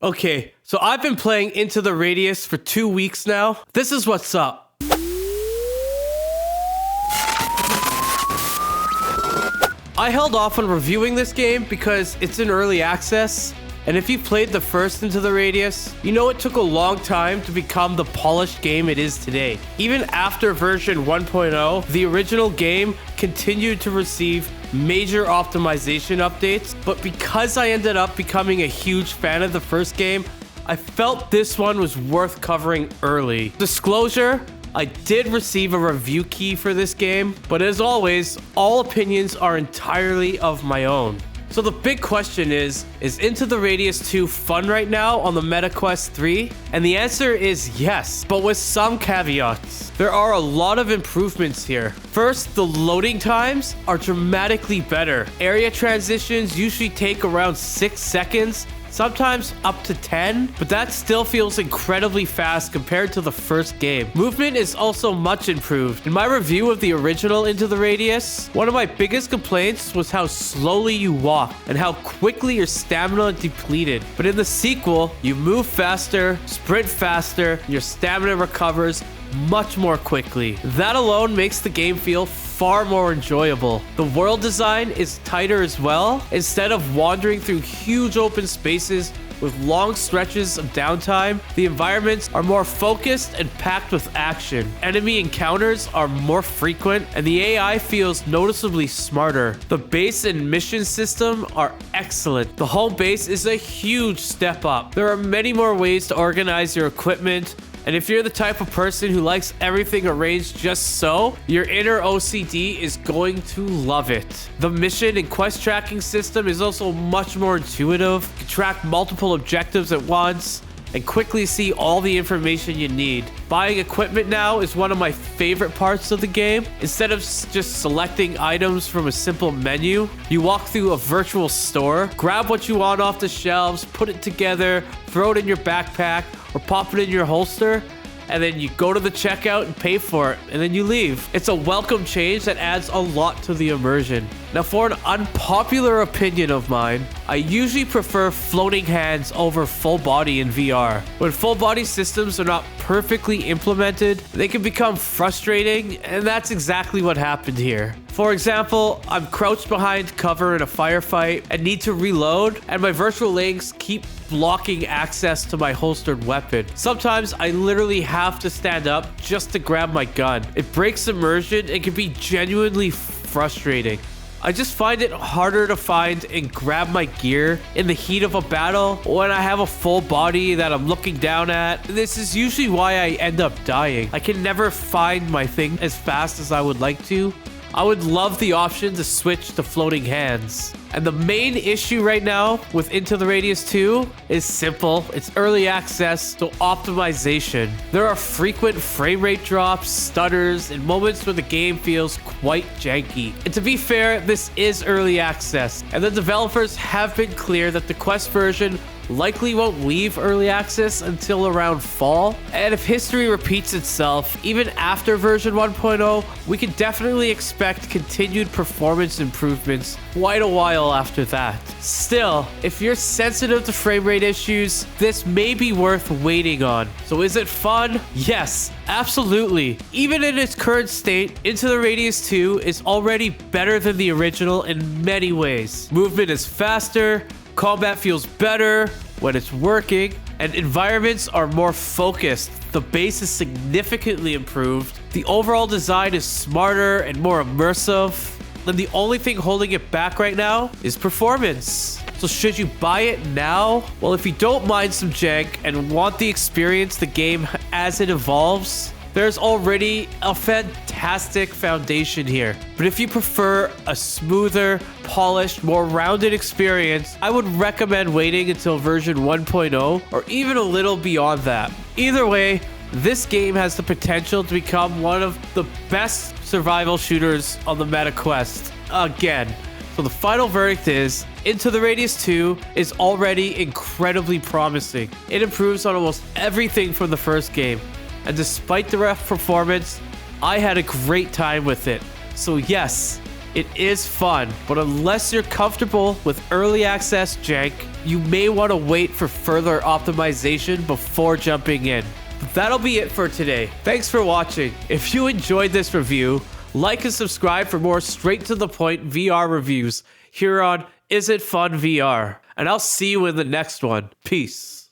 Okay, so I've been playing Into the Radius for 2 weeks now. This is what's up. I held off on reviewing this game because it's in early access, and if you've played the first Into the Radius, you know it took a long time to become the polished game it is today. Even after version 1.0, the original game continued to receive major optimization updates, but because I ended up becoming a huge fan of the first game, I felt this one was worth covering early. Disclosure, I did receive a review key for this game, but as always, all opinions are entirely of my own. So the big question is Into the Radius 2 fun right now on the MetaQuest 3? And the answer is yes, but with some caveats. There are a lot of improvements here. First, the loading times are dramatically better. Area transitions usually take around 6 seconds, sometimes up to 10, but that still feels incredibly fast compared to the first game. Movement is also much improved. In my review of the original Into the Radius, one of my biggest complaints was how slowly you walk and how quickly your stamina depleted. But in the sequel, you move faster, sprint faster, and your stamina recovers much more quickly. That alone makes the game feel far more enjoyable. The world design is tighter as well. Instead of wandering through huge open spaces with long stretches of downtime, the environments are more focused and packed with action. Enemy encounters are more frequent, and the AI feels noticeably smarter. The base and mission system are excellent. The home base is a huge step up. There are many more ways to organize your equipment, and if you're the type of person who likes everything arranged just so, your inner OCD is going to love it. The mission and quest tracking system is also much more intuitive. You can track multiple objectives at once and quickly see all the information you need. Buying equipment now is one of my favorite parts of the game. Instead of just selecting items from a simple menu, you walk through a virtual store, grab what you want off the shelves, put it together, throw it in your backpack, or pop it in your holster, and then you go to the checkout and pay for it, and then you leave. It's a welcome change that adds a lot to the immersion. Now, for an unpopular opinion of mine, I usually prefer floating hands over full body in VR. When full body systems are not perfectly implemented, they can become frustrating, and that's exactly what happened here. For example, I'm crouched behind cover in a firefight and need to reload, and my virtual legs keep blocking access to my holstered weapon. Sometimes I literally have to stand up just to grab my gun. It breaks immersion and can be genuinely frustrating. I just find it harder to find and grab my gear in the heat of a battle when I have a full body that I'm looking down at. This is usually why I end up dying. I can never find my thing as fast as I would like to. I would love the option to switch to floating hands. And the main issue right now with Into the Radius 2 is simple. It's early access to optimization. There are frequent frame rate drops, stutters, and moments where the game feels quite janky. And to be fair, this is early access, and the developers have been clear that the Quest version likely won't leave early access until around fall. And if history repeats itself, even after version 1.0, we can definitely expect continued performance improvements quite a while after that. Still, if you're sensitive to frame rate issues, this may be worth waiting on. So is it fun? Yes, absolutely. Even in its current state, Into the Radius 2 is already better than the original in many ways. Movement is faster, combat feels better when it's working, and environments are more focused. The base is significantly improved. The overall design is smarter and more immersive. And the only thing holding it back right now is performance. So should you buy it now? Well, if you don't mind some jank and want the experience the game as it evolves, there's already a fantastic foundation here. But if you prefer a smoother, polished, more rounded experience, I would recommend waiting until version 1.0 or even a little beyond that. Either way, this game has the potential to become one of the best survival shooters on the MetaQuest again. So the final verdict is Into the Radius 2 is already incredibly promising. It improves on almost everything from the first game. And despite the rough performance, I had a great time with it. So yes, it is fun, but unless you're comfortable with early access jank, you may want to wait for further optimization before jumping in. But that'll be it for today. Thanks for watching. If you enjoyed this review, like and subscribe for more straight-to-the-point VR reviews here on Is It Fun VR? And I'll see you in the next one. Peace.